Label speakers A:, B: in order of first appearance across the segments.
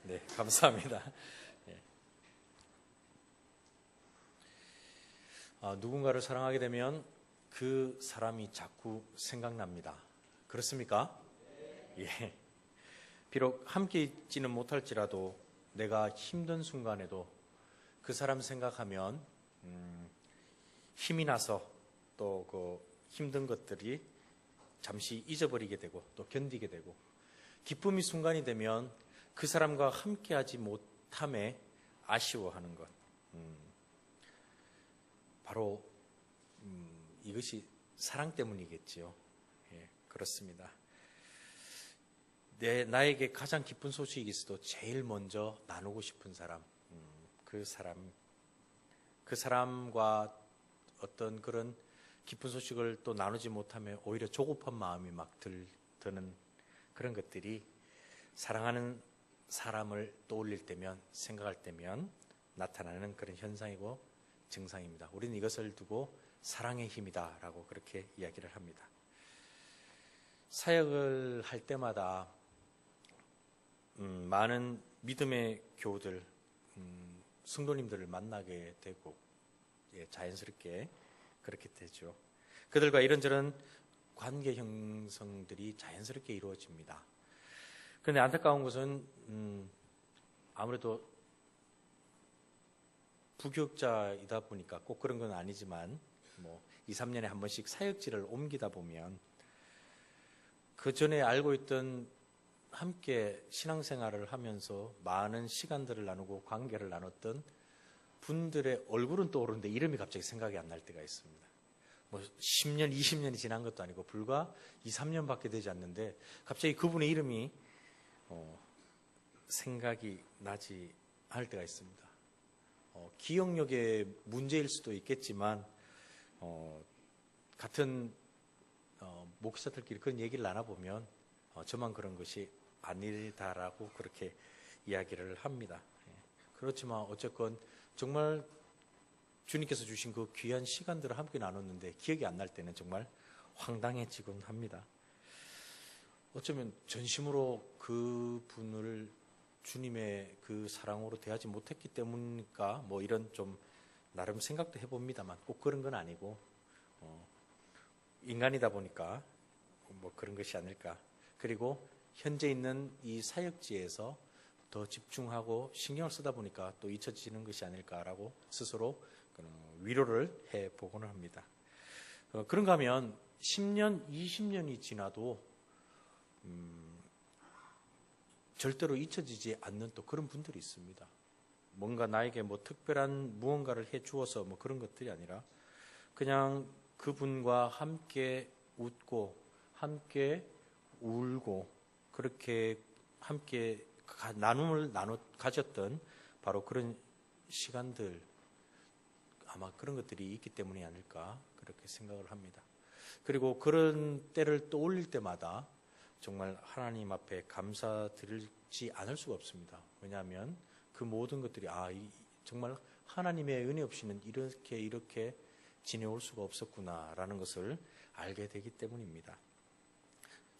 A: 네, 감사합니다. 네. 누군가를 사랑하게 되면 그 사람이 자꾸 생각납니다. 그렇습니까? 예. 비록 함께 있지는 못할지라도 내가 힘든 순간에도 그 사람 생각하면 힘이 나서 또 그 힘든 것들이 잠시 잊어버리게 되고 또 견디게 되고, 기쁨이 순간이 되면 그 사람과 함께하지 못함에 아쉬워하는 것. 바로 이것이 사랑 때문이겠지요. 예, 그렇습니다. 나에게 가장 기쁜 소식이 있어도 제일 먼저 나누고 싶은 사람, 그 사람과 어떤 그런 기쁜 소식을 또 나누지 못하면 오히려 조급한 마음이 막 드는 그런 것들이 사랑하는 사람을 떠올릴 때면, 생각할 때면 나타나는 그런 현상이고 증상입니다. 우리는 이것을 두고 사랑의 힘이다 라고 그렇게 이야기를 합니다. 사역을 할 때마다 많은 믿음의 교우들, 성도님들을 만나게 되고, 예, 자연스럽게 그렇게 되죠. 그들과 이런저런 관계 형성들이 자연스럽게 이루어집니다. 그런데 안타까운 것은 아무래도 부교육자이다 보니까 꼭 그런 건 아니지만 2, 3년에 한 번씩 사역지를 옮기다 보면 그 전에 알고 있던, 함께 신앙생활을 하면서 많은 시간들을 나누고 관계를 나눴던 분들의 얼굴은 떠오르는데 이름이 갑자기 생각이 안 날 때가 있습니다. 10년, 20년이 지난 것도 아니고 불과 2, 3년밖에 되지 않는데 갑자기 그분의 이름이 생각이 나지 않을 때가 있습니다. 기억력의 문제일 수도 있겠지만 같은 목사들끼리 그런 얘기를 나눠보면 저만 그런 것이 아니다라고 그렇게 이야기를 합니다. 그렇지만 어쨌건 정말 주님께서 주신 그 귀한 시간들을 함께 나눴는데 기억이 안 날 때는 정말 황당해지곤 합니다. 어쩌면 전심으로 그 분을 주님의 그 사랑으로 대하지 못했기 때문일까, 이런 좀 나름 생각도 해봅니다만 꼭 그런 건 아니고 인간이다 보니까 그런 것이 아닐까. 그리고 현재 있는 이 사역지에서 더 집중하고 신경을 쓰다 보니까 또 잊혀지는 것이 아닐까라고 스스로 위로를 해보고는 합니다. 그런가 하면 10년, 20년이 지나도 절대로 잊혀지지 않는 또 그런 분들이 있습니다. 뭔가 나에게 특별한 무언가를 해주어서 그런 것들이 아니라 그냥 그분과 함께 웃고 함께 울고 그렇게 함께 나눔을 가졌던 바로 그런 시간들, 아마 그런 것들이 있기 때문이 아닐까 그렇게 생각을 합니다. 그리고 그런 때를 떠올릴 때마다 정말 하나님 앞에 감사드리지 않을 수가 없습니다. 왜냐하면 그 모든 것들이 정말 하나님의 은혜 없이는 이렇게 지내올 수가 없었구나라는 것을 알게 되기 때문입니다.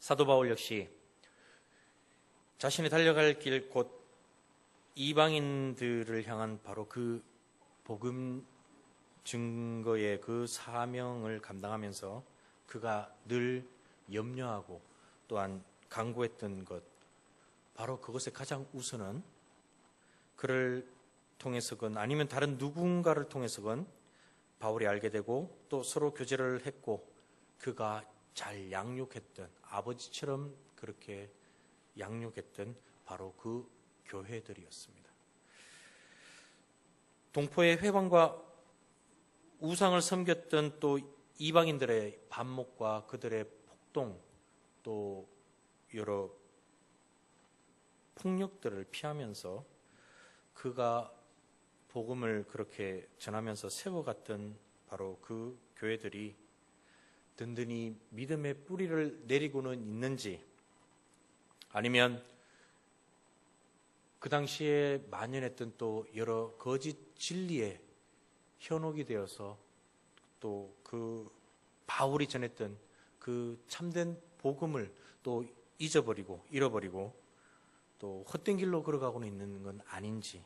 A: 사도 바울 역시 자신이 달려갈 길, 곧 이방인들을 향한 바로 그 복음 증거의 그 사명을 감당하면서 그가 늘 염려하고 또한 간구했던 것, 바로 그것의 가장 우선은 그를 통해서건 아니면 다른 누군가를 통해서건 바울이 알게 되고 또 서로 교제를 했고 그가 잘 양육했던, 아버지처럼 그렇게 양육했던 바로 그 교회들이었습니다. 동포의 회방과 우상을 섬겼던 또 이방인들의 반목과 그들의 폭동, 또 여러 폭력들을 피하면서 그가 복음을 그렇게 전하면서 세워갔던 바로 그 교회들이 든든히 믿음의 뿌리를 내리고는 있는지, 아니면 그 당시에 만연했던 또 여러 거짓 진리에 현혹이 되어서 또 그 바울이 전했던 그 참된 복음을 또 잊어버리고 잃어버리고 또 헛된 길로 걸어가고는 있는 건 아닌지,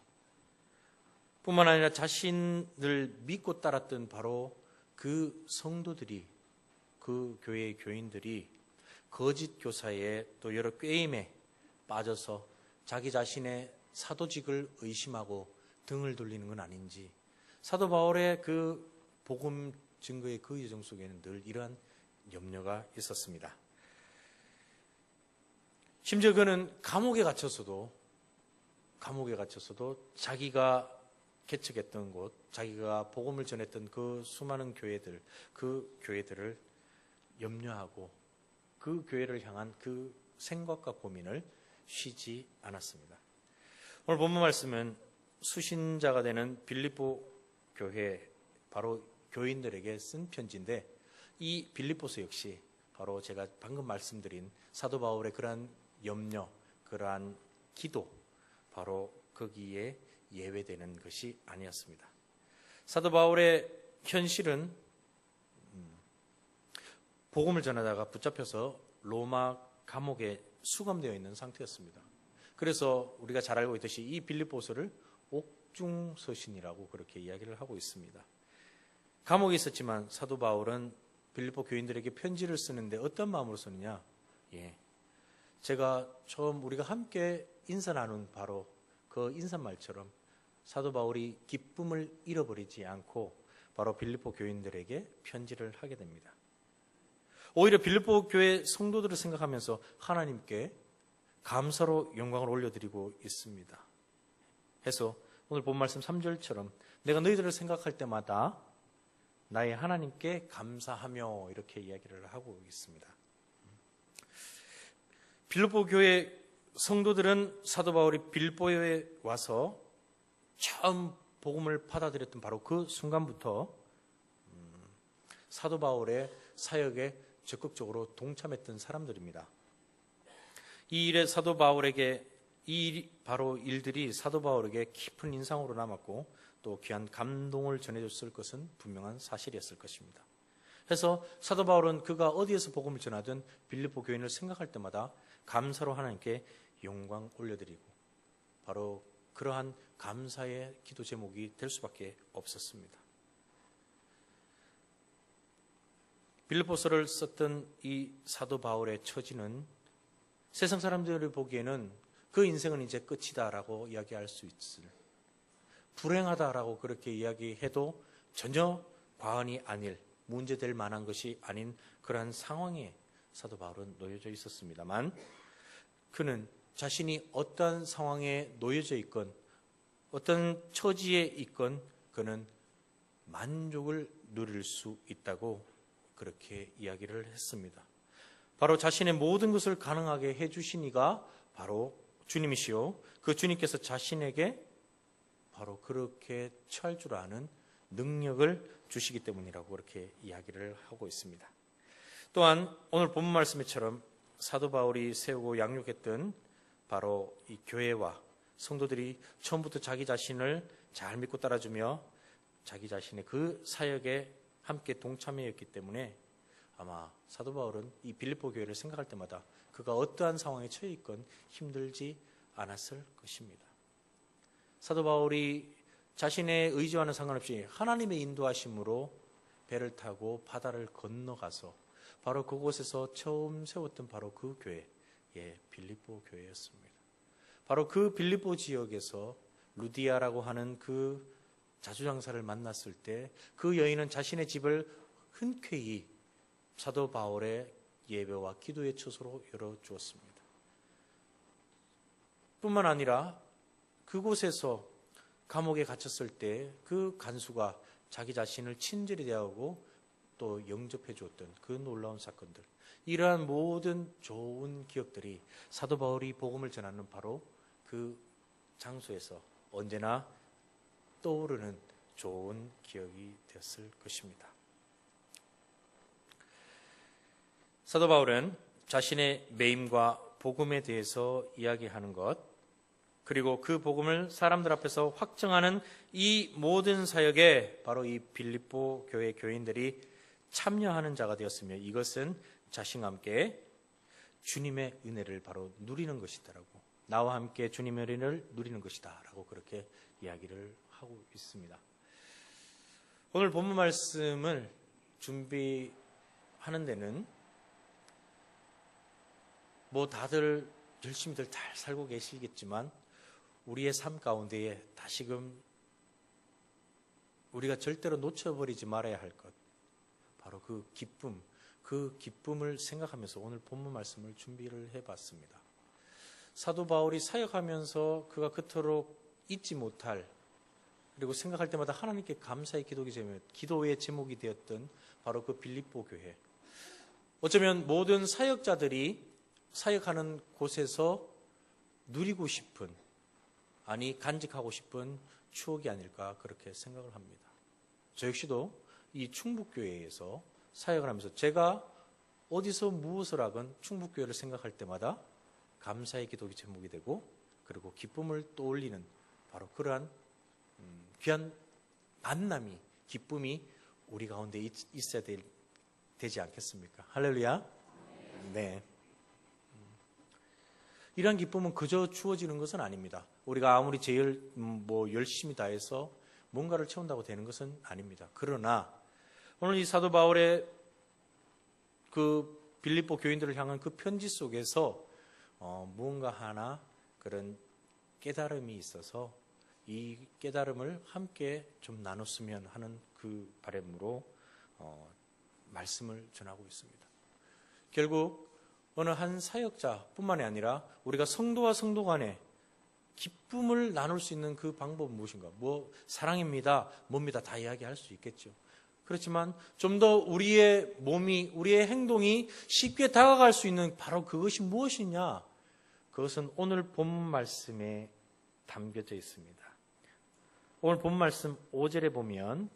A: 뿐만 아니라 자신을 믿고 따랐던 바로 그 성도들이, 그 교회의 교인들이 거짓 교사에 또 여러 꾀임에 빠져서 자기 자신의 사도직을 의심하고 등을 돌리는 건 아닌지, 사도 바울의 그 복음 증거의 그 여정 속에는 늘 이러한 염려가 있었습니다. 심지어 그는 감옥에 갇혀서도 자기가 개척했던 곳, 자기가 복음을 전했던 그 수많은 교회들, 그 교회들을 염려하고 그 교회를 향한 그 생각과 고민을 쉬지 않았습니다. 오늘 본문 말씀은 수신자가 되는 빌립보 교회, 바로 교인들에게 쓴 편지인데, 이 빌립보서 역시 바로 제가 방금 말씀드린 사도 바울의 그러한 염려, 그러한 기도, 바로 거기에 예외되는 것이 아니었습니다. 사도 바울의 현실은 복음을 전하다가 붙잡혀서 로마 감옥에 수감되어 있는 상태였습니다. 그래서 우리가 잘 알고 있듯이 이 빌립보서를 옥중서신이라고 그렇게 이야기를 하고 있습니다. 감옥에 있었지만 사도 바울은 빌립보 교인들에게 편지를 쓰는데 어떤 마음으로 쓰느냐? 제가 처음 우리가 함께 인사 나눈 바로 그 인사말처럼 사도 바울이 기쁨을 잃어버리지 않고 바로 빌립보 교인들에게 편지를 하게 됩니다. 오히려 빌립보 교회 성도들을 생각하면서 하나님께 감사로 영광을 올려드리고 있습니다. 해서 오늘 본 말씀 3절처럼 내가 너희들을 생각할 때마다 나의 하나님께 감사하며 이렇게 이야기를 하고 있습니다. 빌립보 교회 성도들은 사도 바울이 빌립보에 와서 처음 복음을 받아들였던 바로 그 순간부터 사도 바울의 사역에 적극적으로 동참했던 사람들입니다. 이 일에 사도 바울에게 바로 일들이 사도 바울에게 깊은 인상으로 남았고 또 귀한 감동을 전해줬을 것은 분명한 사실이었을 것입니다. 그래서 사도 바울은 그가 어디에서 복음을 전하든 빌립보 교인을 생각할 때마다 감사로 하나님께 영광 올려드리고 바로 그러한 감사의 기도 제목이 될 수밖에 없었습니다. 빌립보서를 썼던 이 사도 바울의 처지는 세상 사람들이 보기에는 그 인생은 이제 끝이다라고 이야기할 수 있을, 불행하다라고 그렇게 이야기해도 전혀 과언이 아닐, 문제될 만한 것이 아닌 그러한 상황에 사도 바울은 놓여져 있었습니다만, 그는 자신이 어떤 상황에 놓여져 있건 어떤 처지에 있건 그는 만족을 누릴 수 있다고 그렇게 이야기를 했습니다. 바로 자신의 모든 것을 가능하게 해주시니가 바로 주님이시요, 그 주님께서 자신에게 바로 그렇게 처할 줄 아는 능력을 주시기 때문이라고 그렇게 이야기를 하고 있습니다. 또한 오늘 본문 말씀처럼 사도 바울이 세우고 양육했던 바로 이 교회와 성도들이 처음부터 자기 자신을 잘 믿고 따라주며 자기 자신의 그 사역에 함께 동참했기 때문에 아마 사도 바울은 이 빌립보 교회를 생각할 때마다 그가 어떠한 상황에 처해 있건 힘들지 않았을 것입니다. 사도 바울이 자신의 의지와는 상관없이 하나님의 인도하심으로 배를 타고 바다를 건너가서 바로 그곳에서 처음 세웠던 바로 그 교회, 빌립보 교회였습니다. 바로 그 빌립보 지역에서 루디아라고 하는 그 자주장사를 만났을 때 그 여인은 자신의 집을 흔쾌히 사도 바울의 예배와 기도의 처소로 열어주었습니다. 뿐만 아니라 그곳에서 감옥에 갇혔을 때 그 간수가 자기 자신을 친절히 대하고 또 영접해 주었던 그 놀라운 사건들, 이러한 모든 좋은 기억들이 사도 바울이 복음을 전하는 바로 그 장소에서 언제나 떠오르는 좋은 기억이 되었을 것입니다. 사도 바울은 자신의 매임과 복음에 대해서 이야기하는 것, 그리고 그 복음을 사람들 앞에서 확증하는 이 모든 사역에 바로 이 빌립보 교회 교인들이 참여하는 자가 되었으며, 이것은 자신과 함께 주님의 은혜를 바로 누리는 것이다라고 나와 함께 주님의 은혜를 누리는 것이다 라고 그렇게 이야기를 하고 있습니다. 오늘 본문 말씀을 준비하는 데는 뭐 다들 열심히들 잘 살고 계시겠지만 우리의 삶 가운데에 다시금 우리가 절대로 놓쳐버리지 말아야 할 것, 바로 그 기쁨을 생각하면서 오늘 본문 말씀을 준비를 해봤습니다. 사도 바울이 사역하면서 그가 그토록 잊지 못할, 그리고 생각할 때마다 하나님께 감사의 기도의 제목이 되었던 바로 그 빌립보 교회. 어쩌면 모든 사역자들이 사역하는 곳에서 누리고 싶은, 아니 간직하고 싶은 추억이 아닐까 그렇게 생각을 합니다. 저 역시도 이 충북교회에서 사역을 하면서 제가 어디서 무엇을 하건 충북교회를 생각할 때마다 감사의 기도의 제목이 되고, 그리고 기쁨을 떠올리는 바로 그러한 귀한 만남이, 기쁨이 우리 가운데 있어야 되지 않겠습니까? 할렐루야. 네. 이러한 기쁨은 그저 주어지는 것은 아닙니다. 우리가 아무리 제일 열심히 다해서 뭔가를 채운다고 되는 것은 아닙니다. 그러나 오늘 이 사도 바울의 그 빌립보 교인들을 향한 그 편지 속에서 무언가 하나 그런 깨달음이 있어서 이 깨달음을 함께 좀 나눴으면 하는 그 바람으로 말씀을 전하고 있습니다. 결국 어느 한 사역자뿐만이 아니라 우리가 성도와 성도 간에 기쁨을 나눌 수 있는 그 방법은 무엇인가? 사랑입니다, 뭡니다, 다 이야기할 수 있겠죠. 그렇지만 좀 더 우리의 몸이, 우리의 행동이 쉽게 다가갈 수 있는 바로 그것이 무엇이냐? 그것은 오늘 본문 말씀에 담겨져 있습니다. 오늘 본문 말씀 5절에 보면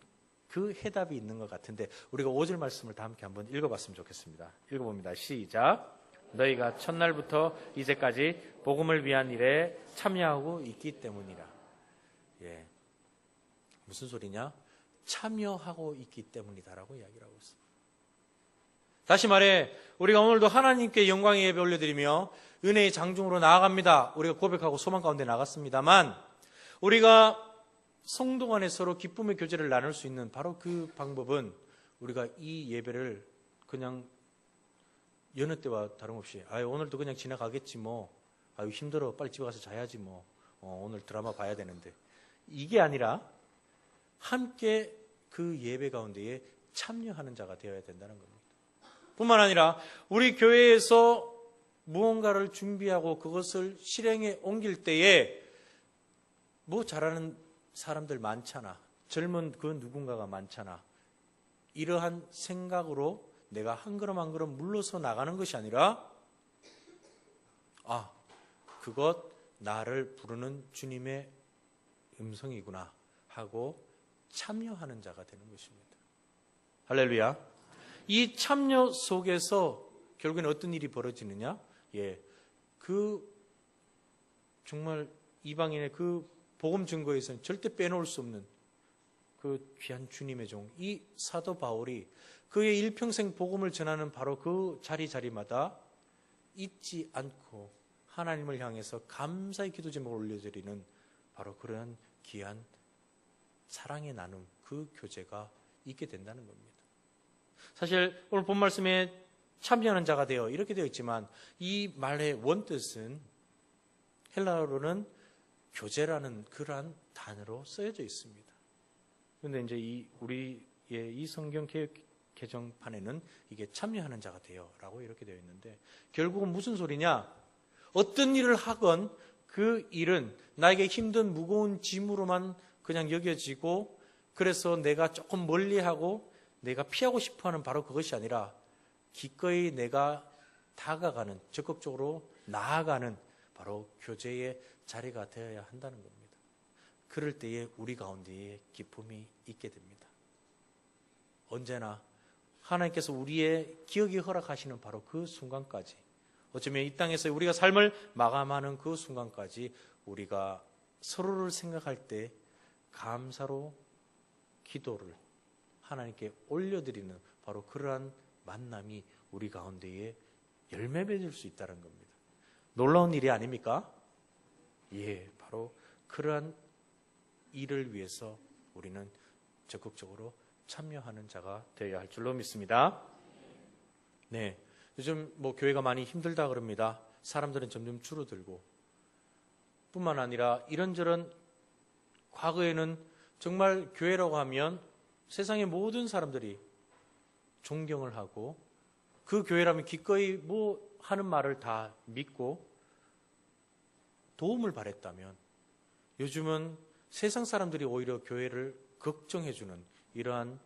A: 그 해답이 있는 것 같은데 우리가 5절 말씀을 다 함께 한번 읽어봤으면 좋겠습니다. 읽어봅니다. 시작. 너희가 첫날부터 이제까지 복음을 위한 일에 참여하고 있기 때문이라. 예, 무슨 소리냐? 참여하고 있기 때문이다라고 이야기를 하고 있습니다. 다시 말해 우리가 오늘도 하나님께 영광의 예배 올려드리며 은혜의 장중으로 나아갑니다. 우리가 고백하고 소망 가운데 나갔습니다만, 우리가 성도 간에 서로 기쁨의 교제를 나눌 수 있는 바로 그 방법은 우리가 이 예배를 그냥 여느 때와 다름없이 오늘도 그냥 지나가겠지 힘들어 빨리 집에 가서 자야지 오늘 드라마 봐야 되는데, 이게 아니라 함께 그 예배 가운데에 참여하는 자가 되어야 된다는 겁니다. 뿐만 아니라 우리 교회에서 무언가를 준비하고 그것을 실행에 옮길 때에 잘하는 사람들 많잖아, 젊은 그 누군가가 많잖아, 이러한 생각으로 내가 한 걸음 한 걸음 물러서 나가는 것이 아니라 그것 나를 부르는 주님의 음성이구나 하고 참여하는 자가 되는 것입니다. 할렐루야. 이 참여 속에서 결국엔 어떤 일이 벌어지느냐? 정말 이방인의 그 복음 증거에서는 절대 빼놓을 수 없는 그 귀한 주님의 종, 이 사도 바울이 그의 일평생 복음을 전하는 바로 그 자리마다 잊지 않고 하나님을 향해서 감사의 기도 제목을 올려드리는 바로 그러한 귀한 사랑의 나눔, 그 교제가 있게 된다는 겁니다. 사실 오늘 본 말씀에 참여하는 자가 되어 이렇게 되어 있지만 이 말의 원뜻은 헬라어로는 교제라는 그러한 단어로 쓰여져 있습니다. 그런데 이제 우리의 이 성경 개정판에는 이게 참여하는 자가 되어라고 이렇게 되어 있는데, 결국은 무슨 소리냐? 어떤 일을 하건 그 일은 나에게 힘든 무거운 짐으로만 그냥 여겨지고, 그래서 내가 조금 멀리하고 내가 피하고 싶어하는 바로 그것이 아니라 기꺼이 내가 다가가는, 적극적으로 나아가는 바로 교제의 자리가 되어야 한다는 겁니다. 그럴 때에 우리 가운데에 기쁨이 있게 됩니다. 언제나 하나님께서 우리의 기억이 허락하시는 바로 그 순간까지, 어쩌면 이 땅에서 우리가 삶을 마감하는 그 순간까지 우리가 서로를 생각할 때 감사로 기도를 하나님께 올려드리는 바로 그러한 만남이 우리 가운데에 열매 맺을 수 있다는 겁니다. 놀라운 일이 아닙니까? 예, 바로 그러한 일을 위해서 우리는 적극적으로 참여하는 자가 되어야 할 줄로 믿습니다. 네, 요즘 교회가 많이 힘들다 그럽니다. 사람들은 점점 줄어들고, 뿐만 아니라 이런저런 과거에는 정말 교회라고 하면 세상의 모든 사람들이 존경을 하고, 그 교회라면 기꺼이 하는 말을 다 믿고 도움을 바랬다면, 요즘은 세상 사람들이 오히려 교회를 걱정해주는 이러한,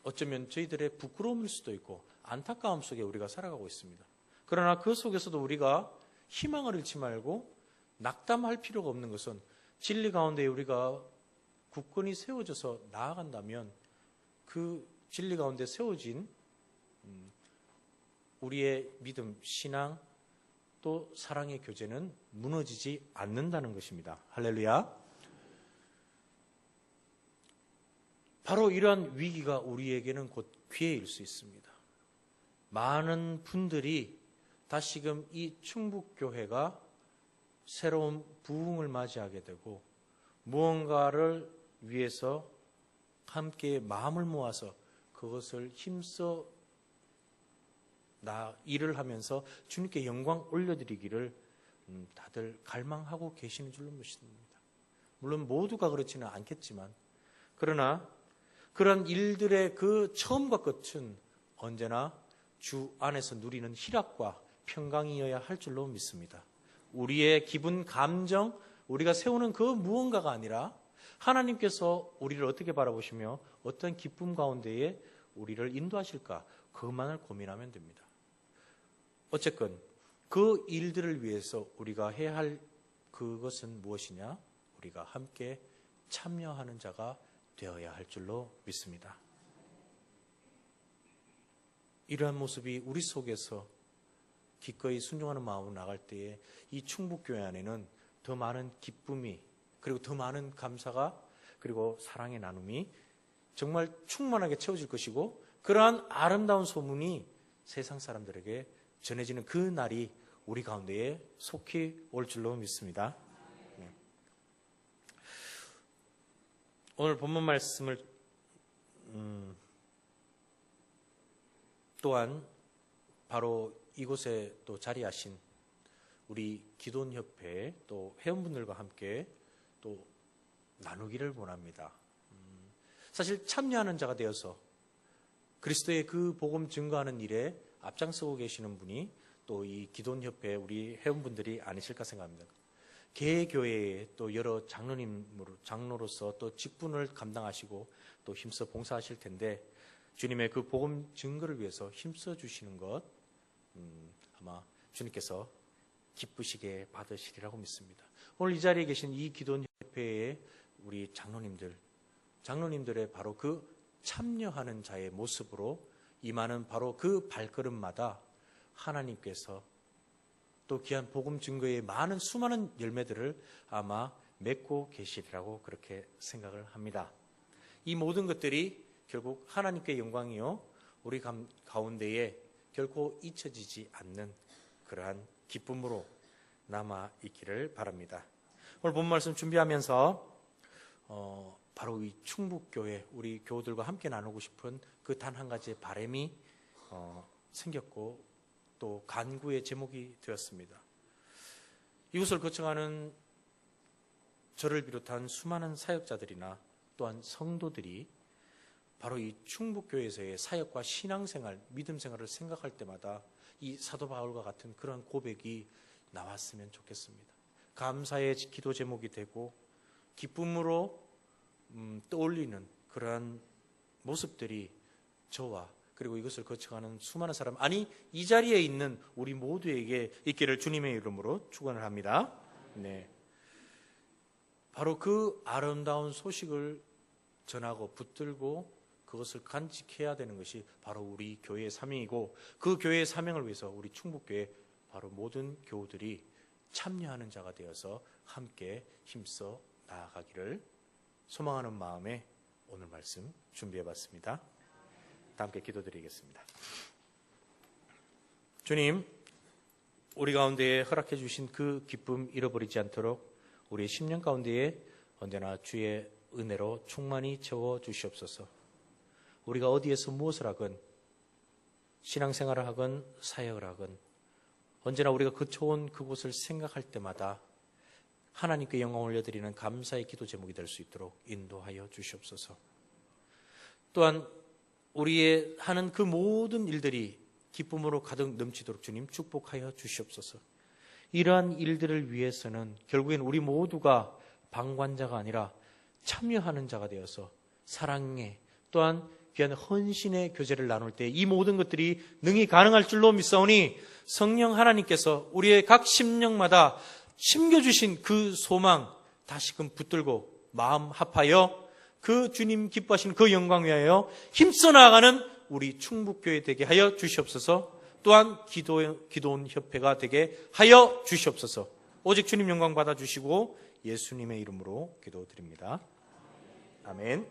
A: 어쩌면 저희들의 부끄러움일 수도 있고 안타까움 속에 우리가 살아가고 있습니다. 그러나 그 속에서도 우리가 희망을 잃지 말고 낙담할 필요가 없는 것은, 진리 가운데 우리가 굳건히 세워져서 나아간다면 그 진리 가운데 세워진 우리의 믿음, 신앙, 또 사랑의 교제는 무너지지 않는다는 것입니다. 할렐루야. 바로 이러한 위기가 우리에게는 곧 기회일 수 있습니다. 많은 분들이 다시금 이 충북교회가 새로운 부흥을 맞이하게 되고, 무언가를 위해서 함께 마음을 모아서 그것을 힘써 일을 하면서 주님께 영광 올려드리기를 다들 갈망하고 계시는 줄로 믿습니다. 물론 모두가 그렇지는 않겠지만, 그러나 그런 일들의 그 처음과 끝은 언제나 주 안에서 누리는 희락과 평강이어야 할 줄로 믿습니다. 우리의 기분, 감정, 우리가 세우는 그 무언가가 아니라 하나님께서 우리를 어떻게 바라보시며 어떤 기쁨 가운데에 우리를 인도하실까, 그것만을 고민하면 됩니다. 어쨌건 그 일들을 위해서 우리가 해야 할 그것은 무엇이냐? 우리가 함께 참여하는 자가 되어야 할 줄로 믿습니다. 이러한 모습이 우리 속에서 기꺼이 순종하는 마음으로 나갈 때에 이 충북교회 안에는 더 많은 기쁨이, 그리고 더 많은 감사가, 그리고 사랑의 나눔이 정말 충만하게 채워질 것이고, 그러한 아름다운 소문이 세상 사람들에게 전해지는 그 날이 우리 가운데에 속히 올 줄로 믿습니다. 오늘 본문 말씀을 또한 바로 이곳에 또 자리하신 우리 기도원협회 또 회원분들과 함께 또 나누기를 원합니다. 사실 참여하는 자가 되어서 그리스도의 그 복음 증거하는 일에 앞장서고 계시는 분이 또 이 기도원협회 우리 회원분들이 아니실까 생각합니다. 개교회에 또 여러 장로로서 또 직분을 감당하시고 또 힘써 봉사하실 텐데, 주님의 그 복음 증거를 위해서 힘써 주시는 것 아마 주님께서 기쁘시게 받으시리라고 믿습니다. 오늘 이 자리에 계신 이 기도원협회의 우리 장로님들의 바로 그 참여하는 자의 모습으로 임하는 바로 그 발걸음마다 하나님께서 또 귀한 복음 증거의 많은 수많은 열매들을 아마 맺고 계시리라고 그렇게 생각을 합니다. 이 모든 것들이 결국 하나님께 영광이요, 우리 가운데에 결코 잊혀지지 않는 그러한 기쁨으로 남아 있기를 바랍니다. 오늘 본 말씀 준비하면서 바로 이 충북교회 우리 교우들과 함께 나누고 싶은 그 단 한 가지의 바람이 생겼고 또 간구의 제목이 되었습니다. 이곳을 거쳐가는 저를 비롯한 수많은 사역자들이나 또한 성도들이 바로 이 충북교회에서의 사역과 신앙생활, 믿음생활을 생각할 때마다 이 사도 바울과 같은 그런 고백이 나왔으면 좋겠습니다. 감사의 기도 제목이 되고 기쁨으로 떠올리는 그러한 모습들이 저와 그리고 이것을 거쳐가는 수많은 사람, 아니 이 자리에 있는 우리 모두에게 있기를 주님의 이름으로 축원을 합니다. 네, 바로 그 아름다운 소식을 전하고 붙들고 그것을 간직해야 되는 것이 바로 우리 교회의 사명이고, 그 교회의 사명을 위해서 우리 충북교회 바로 모든 교우들이 참여하는 자가 되어서 함께 힘써 나아가기를 소망하는 마음에 오늘 말씀 준비해봤습니다. 다 함께 기도드리겠습니다. 주님, 우리 가운데에 허락해 주신 그 기쁨 잃어버리지 않도록 우리의 10년 가운데에 언제나 주의 은혜로 충만히 채워 주시옵소서. 우리가 어디에서 무엇을 하건, 신앙생활을 하건 사역을 하건 언제나 우리가 그쳐온 그곳을 생각할 때마다 하나님께 영광 올려드리는 감사의 기도 제목이 될 수 있도록 인도하여 주시옵소서. 또한 우리의 하는 그 모든 일들이 기쁨으로 가득 넘치도록 주님 축복하여 주시옵소서. 이러한 일들을 위해서는 결국엔 우리 모두가 방관자가 아니라 참여하는 자가 되어서 사랑의 또한 귀한 헌신의 교제를 나눌 때 이 모든 것들이 능히 가능할 줄로 믿사오니 성령 하나님께서 우리의 각 심령마다 심겨주신 그 소망 다시금 붙들고 마음 합하여 그 주님 기뻐하시는 그 영광 위하여 힘써 나아가는 우리 충북교회 되게 하여 주시옵소서. 또한 기도원 협회가 되게 하여 주시옵소서. 오직 주님 영광 받아주시고 예수님의 이름으로 기도드립니다. 아멘.